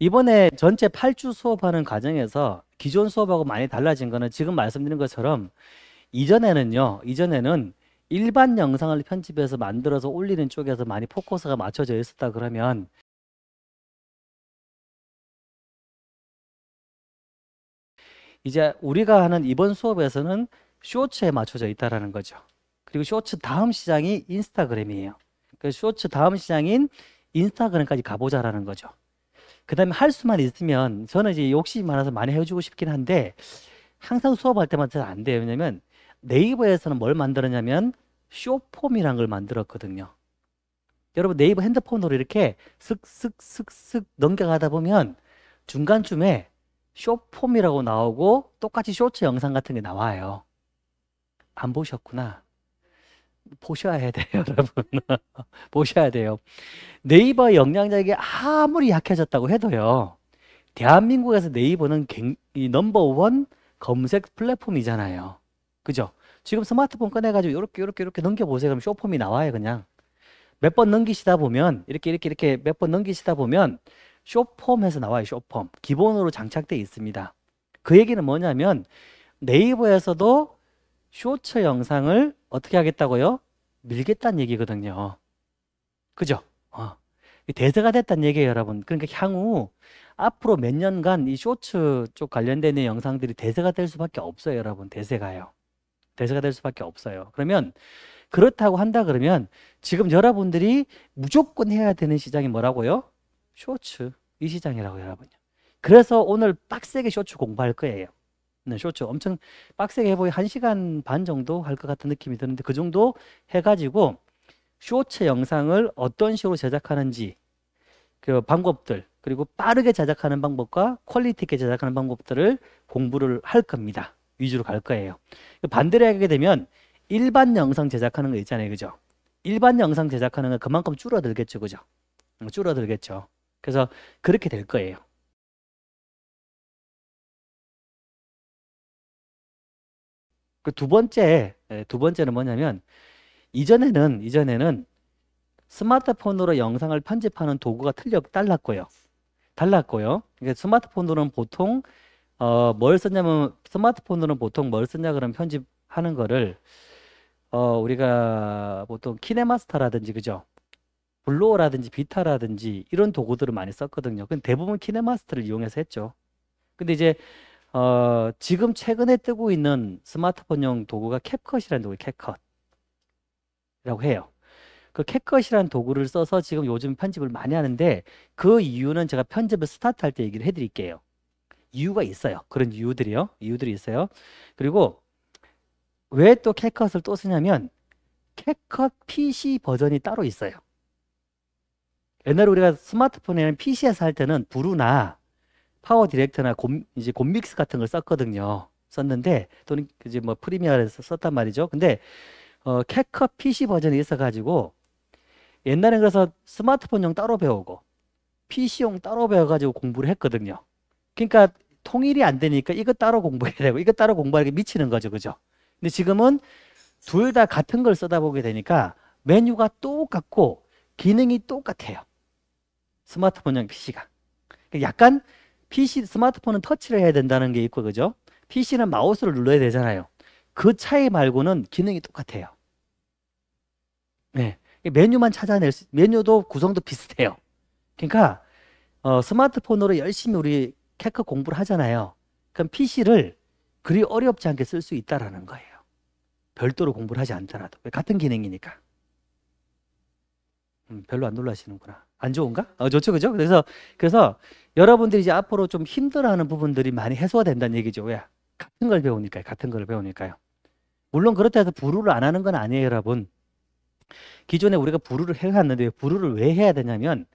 이번에 전체 8주 수업하는 과정에서 기존 수업하고 많이 달라진 거는 지금 말씀드린 것처럼 이전에는 일반 영상을 편집해서 만들어서 올리는 쪽에서 많이 포커스가 맞춰져 있었다 그러면 이제 우리가 하는 이번 수업에서는 쇼츠에 맞춰져 있다라는 거죠. 그리고 쇼츠 다음 시장이 인스타그램이에요. 그래서 쇼츠 다음 시장인 인스타그램까지 가보자라는 거죠. 그 다음에 할 수만 있으면 저는 이제 욕심이 많아서 많이 해주고 싶긴 한데 항상 수업할 때마다 잘 안 돼요. 왜냐면 네이버에서는 뭘 만들었냐면 쇼폼이란 걸 만들었거든요. 여러분 네이버 핸드폰으로 이렇게 슥슥슥슥 넘겨가다 보면 중간쯤에 쇼폼이라고 나오고 똑같이 쇼츠 영상 같은 게 나와요. 안 보셨구나. 보셔야 돼요, 여러분. 보셔야 돼요. 네이버 영향력이 아무리 약해졌다고 해도요. 대한민국에서 네이버는 이 넘버원 검색 플랫폼이잖아요. 그죠? 지금 스마트폰 꺼내가지고 이렇게 넘겨보세요. 그럼 쇼폼이 나와요, 그냥. 몇 번 넘기시다 보면, 이렇게 몇 번 넘기시다 보면, 쇼폼에서 나와요, 쇼폼. 기본으로 장착되어 있습니다. 그 얘기는 뭐냐면, 네이버에서도 쇼츠 영상을 어떻게 하겠다고요? 밀겠다는 얘기거든요. 그죠? 대세가 됐다는 얘기예요, 여러분. 그러니까 향후 앞으로 몇 년간 이 쇼츠 쪽 관련된 영상들이 대세가 될 수밖에 없어요, 여러분. 대세가요. 대세가 될 수밖에 없어요. 그러면 그렇다고 한다 그러면 지금 여러분들이 무조건 해야 되는 시장이 뭐라고요? 쇼츠. 이 시장이라고요, 여러분. 그래서 오늘 빡세게 쇼츠 공부할 거예요. 네, 쇼츠 엄청 빡세게 해보이 1시간 반 정도 할 것 같은 느낌이 드는데 그 정도 해가지고 쇼츠 영상을 어떤 식으로 제작하는지 그 방법들 그리고 빠르게 제작하는 방법과 퀄리티 있게 제작하는 방법들을 공부를 할 겁니다. 위주로 갈 거예요. 반대로 하게 되면 일반 영상 제작하는 거 있잖아요. 그죠? 일반 영상 제작하는 건 그만큼 줄어들겠죠. 그죠? 줄어들겠죠. 그래서 그렇게 될 거예요. 그 두 번째는 뭐냐면 이전에는 스마트폰으로 영상을 편집하는 도구가 달랐고요. 그러니까 스마트폰으로는 보통 뭘 썼냐면 스마트폰으로는 보통 뭘 썼냐 그러면 편집하는 거를 우리가 보통 키네마스터라든지 그죠? 블로어라든지 비타라든지 이런 도구들을 많이 썼거든요. 근데 대부분 키네마스터를 이용해서 했죠. 근데 이제 지금 최근에 뜨고 있는 스마트폰용 도구가 캡컷이라는 도구예요. 캡컷이라고 해요. 그 캡컷이라는 도구를 써서 지금 요즘 편집을 많이 하는데 그 이유는 제가 편집을 스타트할 때 얘기를 해드릴게요. 이유가 있어요. 그런 이유들이 있어요. 그리고 왜 또 캡컷을 또 쓰냐면 캡컷 PC 버전이 따로 있어요. 옛날에 우리가 스마트폰에는 PC에서 할 때는 브루나 파워 디렉터나 이제 곰믹스 같은 걸 썼거든요. 썼는데 또는 이제 뭐 프리미어에서 썼단 말이죠. 근데 캡컷 PC 버전이 있어가지고 옛날에 그래서 스마트폰용 따로 배우고 PC용 따로 배워가지고 공부를 했거든요. 그러니까 통일이 안 되니까 이거 따로 공부해야 되고 이거 따로 공부하니까 미치는 거죠. 그죠? 근데 지금은 둘 다 같은 걸 써다 보게 되니까 메뉴가 똑같고 기능이 똑같아요. 스마트폰용 PC가. 약간 스마트폰은 터치를 해야 된다는 게 있고, 그죠? PC는 마우스를 눌러야 되잖아요. 그 차이 말고는 기능이 똑같아요. 네. 메뉴도 구성도 비슷해요. 그러니까, 스마트폰으로 열심히 우리 캡컷 공부를 하잖아요. 그럼 PC를 그리 어렵지 않게 쓸 수 있다라는 거예요. 별도로 공부를 하지 않더라도. 같은 기능이니까. 별로 안 놀라시는구나. 안 좋은가? 좋죠, 그죠? 그래서 여러분들이 이제 앞으로 좀 힘들어하는 부분들이 많이 해소가 된다는 얘기죠. 왜? 같은 걸 배우니까요. 물론 그렇다 해서 불우를 안 하는 건 아니에요, 여러분. 기존에 우리가 불우를 해왔는데 불우를 왜 해야 되냐면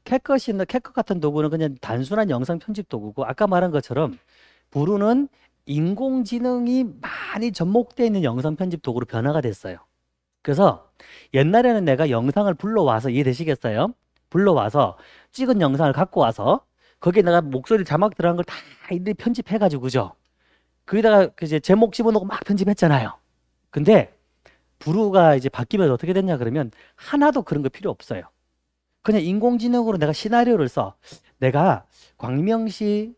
캡컷 같은 도구는 그냥 단순한 영상 편집 도구고 아까 말한 것처럼 불우는 인공지능이 많이 접목되어 있는 영상 편집 도구로 변화가 됐어요. 그래서 옛날에는 내가 영상을 불러와서 이해되시겠어요? 불러와서 찍은 영상을 갖고 와서 거기에 내가 목소리 자막 들어간 걸 다 일일이 편집해가지고 그죠? 거기다가 이제 제목 집어넣고 막 편집했잖아요. 근데 부루가 이제 바뀌면서 어떻게 됐냐 그러면 하나도 그런 거 필요 없어요. 그냥 인공지능으로 내가 시나리오를 써. 내가 광명시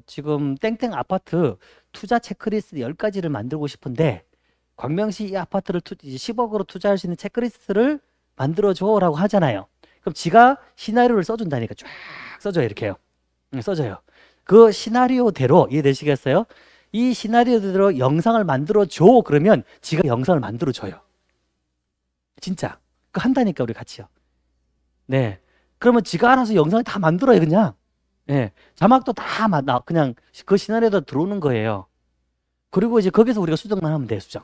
지금 땡땡 아파트 투자 체크리스트 10가지를 만들고 싶은데 광명시 이 아파트를 10억으로 투자할 수 있는 체크리스트를 만들어줘라고 하잖아요. 그럼 지가 시나리오를 써준다니까 쫙 써줘요. 이렇게요. 써줘요. 그 시나리오대로 이해되시겠어요? 이 시나리오대로 영상을 만들어줘. 그러면 지가 영상을 만들어줘요. 진짜. 그거 한다니까 우리 같이요. 네. 그러면 지가 알아서 영상을 다 만들어요. 그냥. 네. 자막도 다 그냥 그 시나리오에 들어오는 거예요. 그리고 이제 거기서 우리가 수정만 하면 돼요. 수정.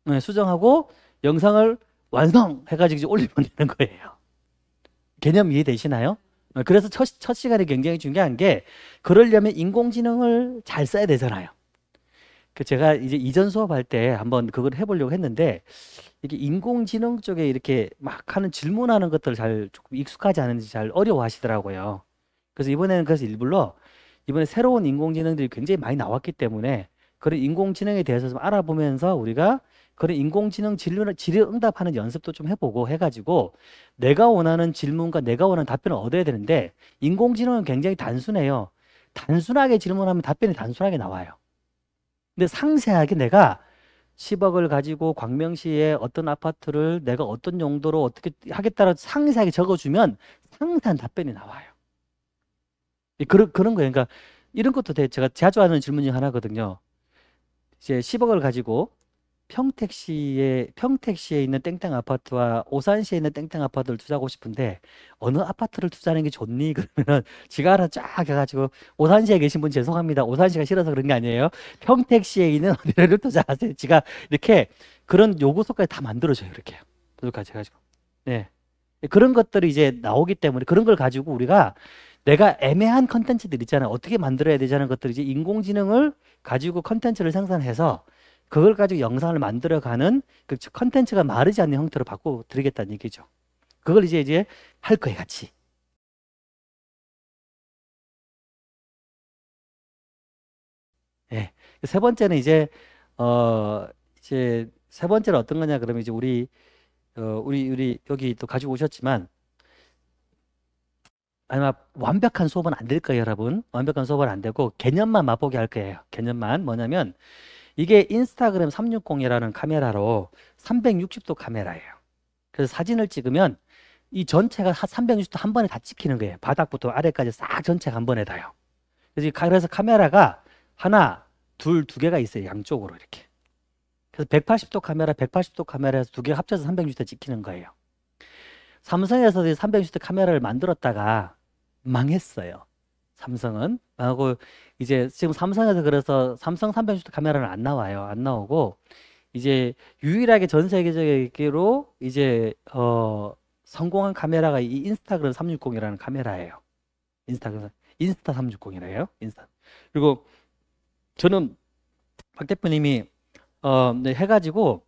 네, 수정하고 영상을 완성해가지고 이제 올리면 되는 거예요. 개념 이해되시나요? 그래서 첫 시간이 굉장히 중요한 게 그러려면 인공지능을 잘 써야 되잖아요. 제가 이제 이전 수업할 때 한번 그걸 해보려고 했는데 이게 인공지능 쪽에 이렇게 막 하는 질문하는 것들을 잘 조금 익숙하지 않은지 잘 어려워하시더라고요. 그래서 이번에는 그래서 일부러 이번에 새로운 인공지능들이 굉장히 많이 나왔기 때문에 그런 인공지능에 대해서 좀 알아보면서 우리가 그런 인공지능 질의응답하는 연습도 좀 해보고 해가지고 내가 원하는 질문과 내가 원하는 답변을 얻어야 되는데 인공지능은 굉장히 단순해요. 단순하게 질문하면 답변이 단순하게 나와요. 근데 상세하게 내가 10억을 가지고 광명시에 어떤 아파트를 내가 어떤 용도로 어떻게 하겠다고 상세하게 적어주면 상세한 답변이 나와요. 그런 거예요. 그러니까 이런 것도 제가 자주 하는 질문 중 하나거든요. 이제 10억을 가지고 평택시에 있는 땡땡 아파트와 오산시에 있는 땡땡 아파트를 투자하고 싶은데 어느 아파트를 투자하는 게 좋니? 그러면은 지가 알아서 쫙 해가지고 오산시에 계신 분 죄송합니다. 오산시가 싫어서 그런 게 아니에요. 평택시에 있는 어디를 투자하세요. 지가 이렇게 그런 요구서까지 다 만들어줘요. 이렇게 도둑까지 해가지고. 네. 그런 것들이 이제 나오기 때문에 그런 걸 가지고 우리가 내가 애매한 컨텐츠들 있잖아요. 어떻게 만들어야 되자는 것들이 이제 인공지능을 가지고 컨텐츠를 생산해서 그걸 가지고 영상을 만들어가는 그 컨텐츠가 마르지 않는 형태로 바꿔드리겠다는 얘기죠. 그걸 이제 할 거예요, 같이. 네. 세 번째는 이제 세 번째는 어떤 거냐 그러면 이제 우리 여기 또 가지고 오셨지만 아마 완벽한 수업은 안 될 거예요, 여러분. 완벽한 수업은 안 되고 개념만 맛보게 할 거예요. 개념만 뭐냐면 이게 인스타그램 360이라는 카메라로 360도 카메라예요. 그래서 사진을 찍으면 이 전체가 360도 한 번에 다 찍히는 거예요. 바닥부터 아래까지 싹 전체가 한 번에 다요. 그래서 카메라가 하나, 둘, 두 개가 있어요. 양쪽으로 이렇게. 그래서 180도 카메라에서 두 개가 합쳐서 360도 찍히는 거예요. 삼성에서 360도 카메라를 만들었다가 망했어요. 삼성은 하고 이제 지금 삼성에서 그래서 삼성 360도 카메라는 안 나와요. 안 나오고 이제 유일하게 전 세계적으로 이제 성공한 카메라가 이 인스타그램 360이라는 카메라예요. 인스타 360이래요. 인스타. 그리고 저는 박 대표님이 네, 해가지고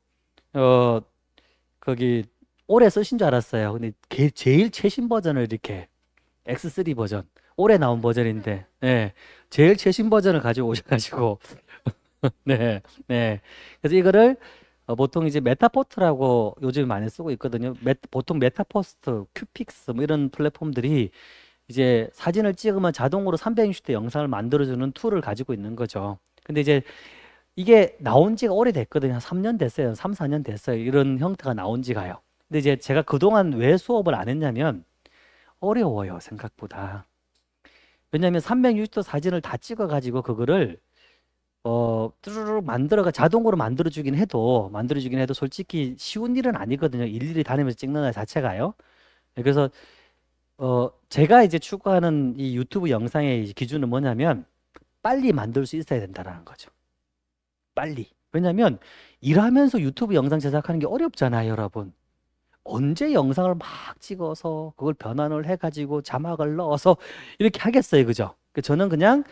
거기 올해 쓰신 줄 알았어요. 근데 제일 최신 버전을 이렇게 X3 버전 올해 나온 버전인데 네, 제일 최신 버전을 가지고 오셔가지고 네, 네. 그래서 이거를 보통 이제 메타포트라고 요즘 많이 쓰고 있거든요. 보통 메타포스트, 큐픽스 뭐 이런 플랫폼들이 이제 사진을 찍으면 자동으로 360도 영상을 만들어주는 툴을 가지고 있는 거죠. 근데 이제 이게 나온 지가 오래됐거든요. 한 3년 됐어요. 3, 4년 됐어요. 이런 형태가 나온 지가요. 근데 이제 제가 그동안 왜 수업을 안 했냐면 어려워요. 생각보다. 왜냐하면 360도 사진을 다 찍어가지고 그거를 뚜루룩 자동으로 만들어주긴 해도 솔직히 쉬운 일은 아니거든요. 일일이 다니면서 찍는 것 자체가요. 그래서 제가 이제 추구하는 이 유튜브 영상의 기준은 뭐냐면 빨리 만들 수 있어야 된다는 거죠. 빨리. 왜냐하면 일하면서 유튜브 영상 제작하는 게 어렵잖아요, 여러분. 언제 영상을 막 찍어서 그걸 변환을 해가지고 자막을 넣어서 이렇게 하겠어요, 그죠? 저는 그냥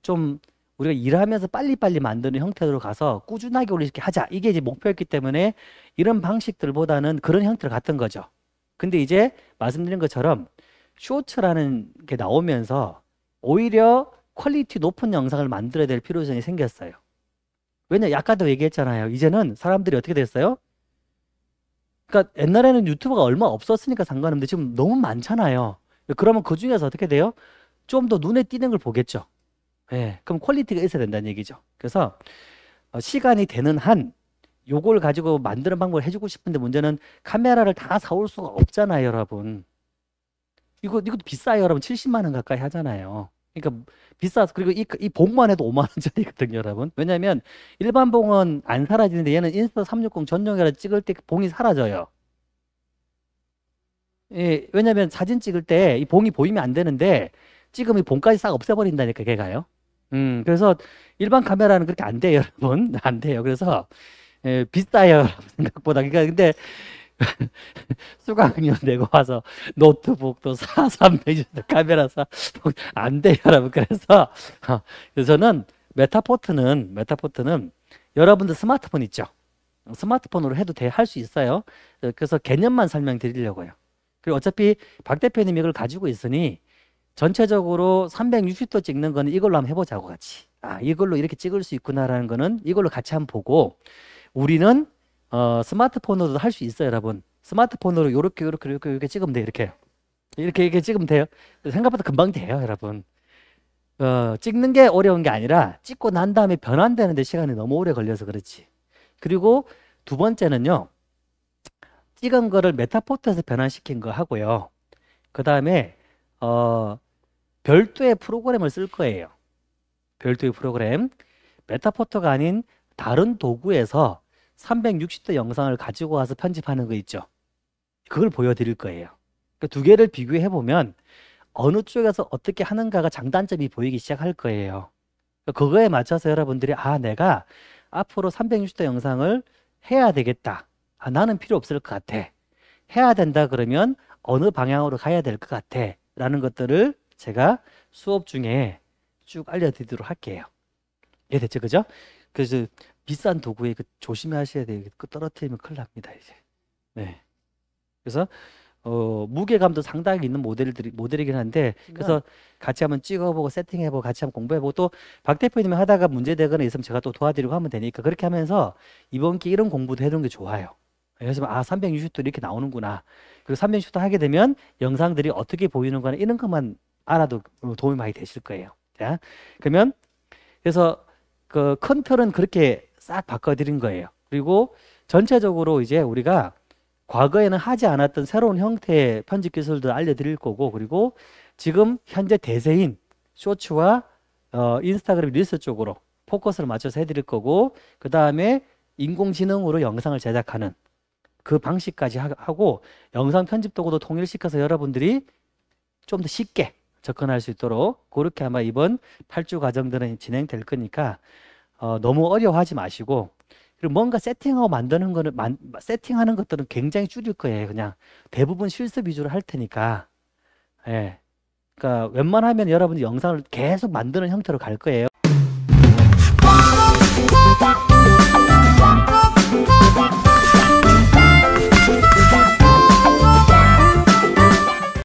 좀 우리가 일하면서 빨리빨리 만드는 형태로 가서 꾸준하게 우리 이렇게 하자. 이게 이제 목표였기 때문에 이런 방식들보다는 그런 형태로 갔던 거죠. 근데 이제 말씀드린 것처럼 쇼츠라는 게 나오면서 오히려 퀄리티 높은 영상을 만들어야 될 필요성이 생겼어요. 왜냐, 아까도 얘기했잖아요. 이제는 사람들이 어떻게 됐어요? 그러니까 옛날에는 유튜브가 얼마 없었으니까 상관없는데 지금 너무 많잖아요. 그러면 그 중에서 어떻게 돼요? 좀 더 눈에 띄는 걸 보겠죠. 예, 그럼 퀄리티가 있어야 된다는 얘기죠. 그래서 시간이 되는 한 요걸 가지고 만드는 방법을 해주고 싶은데 문제는 카메라를 다 사올 수가 없잖아요, 여러분. 이것도 비싸요, 여러분. 70만 원 가까이 하잖아요. 그러니까 비싸서 그리고 이 봉만 해도 5만 원짜리거든요, 여러분. 왜냐면 일반 봉은 안 사라지는데 얘는 인스타 360 전용이라 찍을 때 봉이 사라져요. 예, 왜냐면 사진 찍을 때 이 봉이 보이면 안 되는데 찍으면 이 봉까지 싹 없애버린다니까, 걔가요. 그래서 일반 카메라는 그렇게 안 돼요, 여러분. 안 돼요. 그래서 예, 비싸요, 생각보다. 그러니까 근데 수강료 내고 와서 노트북도 사, 300유저 카메라 사. 안 돼요, 여러분. 그래서 저는 메타포트는 여러분들 스마트폰 있죠? 스마트폰으로 해도 할 수 있어요. 그래서 개념만 설명드리려고요. 그리고 어차피 박 대표님이 이걸 가지고 있으니 전체적으로 360도 찍는 거는 이걸로 한번 해보자고 같이. 아, 이걸로 이렇게 찍을 수 있구나라는 거는 이걸로 같이 한번 보고 우리는 스마트폰으로도 할 수 있어요, 여러분. 스마트폰으로 요렇게 찍으면 돼요, 이렇게. 이렇게 찍으면 돼요. 생각보다 금방 돼요, 여러분. 찍는 게 어려운 게 아니라 찍고 난 다음에 변환되는데 시간이 너무 오래 걸려서 그렇지. 그리고 두 번째는요, 찍은 거를 메타포트에서 변환시킨 거 하고요. 그 다음에 별도의 프로그램을 쓸 거예요. 별도의 프로그램. 메타포토가 아닌 다른 도구에서 360도 영상을 가지고 와서 편집하는 거 있죠. 그걸 보여드릴 거예요. 그러니까 두 개를 비교해 보면 어느 쪽에서 어떻게 하는가가 장단점이 보이기 시작할 거예요. 그거에 맞춰서 여러분들이 내가 앞으로 360도 영상을 해야 되겠다. 나는 필요 없을 것 같아. 해야 된다 그러면 어느 방향으로 가야 될 것 같아. 라는 것들을 제가 수업 중에 쭉 알려드리도록 할게요. 이해됐죠? 그죠? 그래서 비싼 도구에 조심하셔야 돼요. 떨어뜨리면 큰일 납니다, 이제. 네. 그래서 무게감도 상당히 있는 모델이긴 한데, 그래서 같이 한번 찍어보고 세팅해보고 같이 한번 공부해보고 또 박 대표님이 하다가 문제되거나 있으면 제가 또 도와드리고 하면 되니까 그렇게 하면서 이번 기회 이런 공부도 해두는 게 좋아요. 그래서 360도 이렇게 나오는구나. 그리고 360도 하게 되면 영상들이 어떻게 보이는 거나 이런 것만 알아도 도움이 많이 되실 거예요. 자, 그러면 그래서 그 큰 틀은 그렇게 싹 바꿔드린 거예요. 그리고 전체적으로 이제 우리가 과거에는 하지 않았던 새로운 형태의 편집 기술도 알려드릴 거고, 그리고 지금 현재 대세인 쇼츠와 인스타그램 릴스 쪽으로 포커스를 맞춰서 해드릴 거고, 그 다음에 인공지능으로 영상을 제작하는 그 방식까지 하고 영상 편집 도구도 통일시켜서 여러분들이 좀 더 쉽게 접근할 수 있도록 그렇게 아마 이번 8주 과정들은 진행될 거니까 너무 어려워하지 마시고, 그리고 뭔가 세팅하고 만드는 거는 세팅하는 것들은 굉장히 줄일 거예요. 그냥 대부분 실습 위주로 할 테니까. 예. 그러니까 웬만하면 여러분이 영상을 계속 만드는 형태로 갈 거예요.